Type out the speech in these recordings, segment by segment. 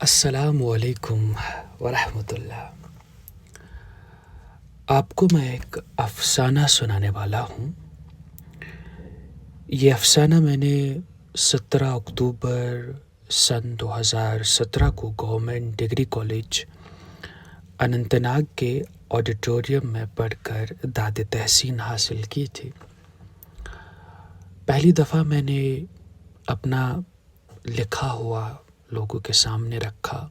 السلام علیکم ورحمۃ اللہ۔ آپ کو میں ایک افسانہ سنانے والا ہوں۔ یہ افسانہ میں نے 17 اکتوبر سن 2017 کو government degree college Anant Nag کے آڈیٹوریم میں پڑھ کر داد تحسین حاصل کی تھی۔ پہلی دفعہ میں نے اپنا لکھا ہوا لوگوں کے سامنے رکھا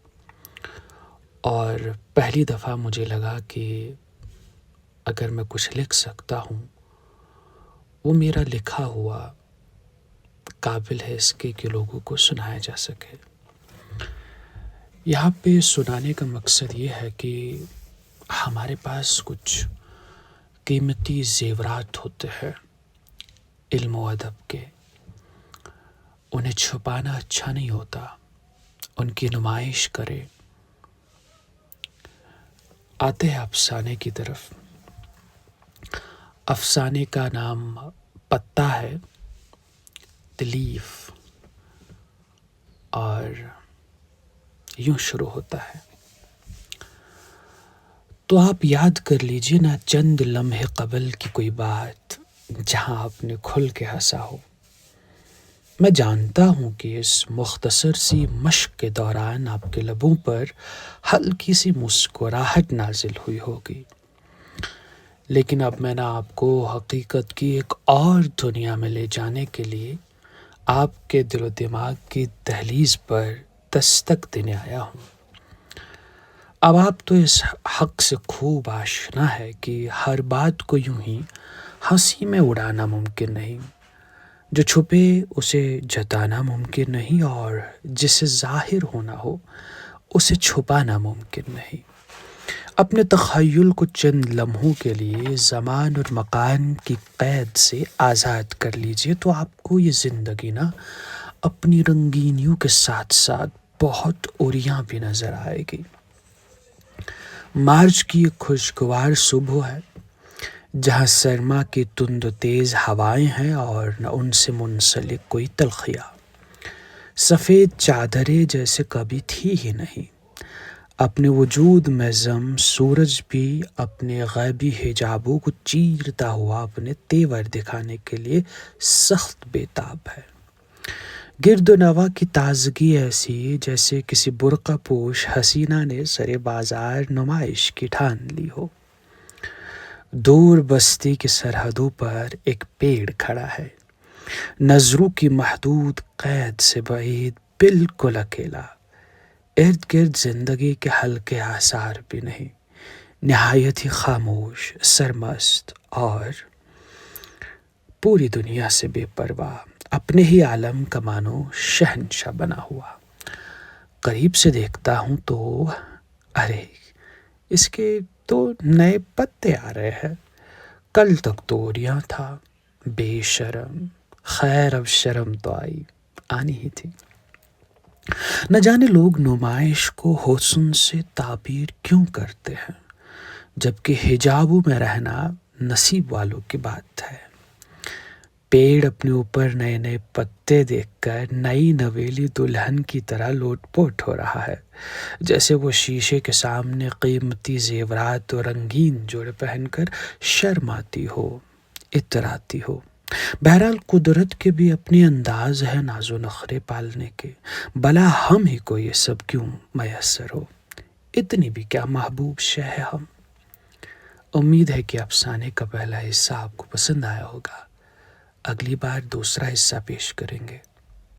اور پہلی دفعہ مجھے لگا کہ اگر میں کچھ لکھ سکتا ہوں وہ میرا لکھا ہوا قابل ہے اس کے کہ لوگوں کو سنایا جا سکے۔ یہاں پہ سنانے کا مقصد یہ ہے کہ ہمارے پاس کچھ قیمتی زیورات ہوتے ہیں علم و ادب کے، انہیں چھپانا اچھا نہیں ہوتا، ان کی نمائش کرے۔ آتے ہیں افسانے کی طرف۔ افسانے کا نام پتا ہے، تلیف، اور یوں شروع ہوتا ہے۔ تو آپ یاد کر لیجئے نا چند لمحے قبل کی کوئی بات جہاں آپ نے کھل کے ہنسا ہو۔ میں جانتا ہوں کہ اس مختصر سی مشق کے دوران آپ کے لبوں پر ہلکی سی مسکراہٹ نازل ہوئی ہوگی، لیکن اب میں نے آپ کو حقیقت کی ایک اور دنیا میں لے جانے کے لیے آپ کے دل و دماغ کی دہلیز پر دستک دینے آیا ہوں۔ اب آپ تو اس حق سے خوب آشنا ہے کہ ہر بات کو یوں ہی ہنسی میں اڑانا ممکن نہیں، جو چھپے اسے جتانا ممکن نہیں، اور جسے ظاہر ہونا ہو اسے چھپانا ممکن نہیں۔ اپنے تخیل کو چند لمحوں کے لیے زمان اور مکان کی قید سے آزاد کر لیجئے تو آپ کو یہ زندگی نا اپنی رنگینیوں کے ساتھ ساتھ بہت اوریاں بھی نظر آئے گی۔ مارچ کی ایک خوشگوار صبح ہے جہاں سرما کی تند و تیز ہوائیں ہیں اور نہ ان سے منسلک کوئی تلخیاں۔ سفید چادریں جیسے کبھی تھی ہی نہیں۔ اپنے وجود میں ضم سورج بھی اپنے غیبی حجابوں کو چیرتا ہوا اپنے تیور دکھانے کے لیے سخت بےتاب ہے۔ گرد و نواح کی تازگی ایسی جیسے کسی برقع پوش حسینہ نے سرے بازار نمائش کی ٹھان لی ہو۔ دور بستی کی سرحدوں پر ایک پیڑ کھڑا ہے، نظروں کی محدود قید سے بعید، بالکل اکیلا۔ ارد گرد زندگی کے ہلکے آثار بھی نہیں، نہایت ہی خاموش، سرمست اور پوری دنیا سے بے پرواہ، اپنے ہی عالم کا مانو شہنشاہ بنا ہوا۔ قریب سے دیکھتا ہوں تو ارے اس کے تو نئے پتے آ رہے ہیں، کل تک تو اوریاں تھا، بے شرم۔ خیر اب شرم تو آنی ہی تھی۔ نہ جانے لوگ نمائش کو حسن سے تعبیر کیوں کرتے ہیں، جبکہ حجابوں میں رہنا نصیب والوں کی بات ہے۔ پیڑ اپنے اوپر نئے نئے پتے دیکھ کر نئی نویلی دلہن کی طرح لوٹ پوٹ ہو رہا ہے، جیسے وہ شیشے کے سامنے قیمتی زیورات اور رنگین جوڑے پہن کر شرماتی ہو، اتراتی ہو۔ بہرحال قدرت کے بھی اپنے انداز ہے ناز و نخرے پالنے کے، بھلا ہم ہی کو یہ سب کیوں میسر ہو، اتنی بھی کیا محبوب شے ہے ہم۔ امید ہے کہ افسانے کا پہلا حصہ آپ کو پسند آیا ہوگا۔ اگلی بار دوسرا حصہ پیش کریں گے۔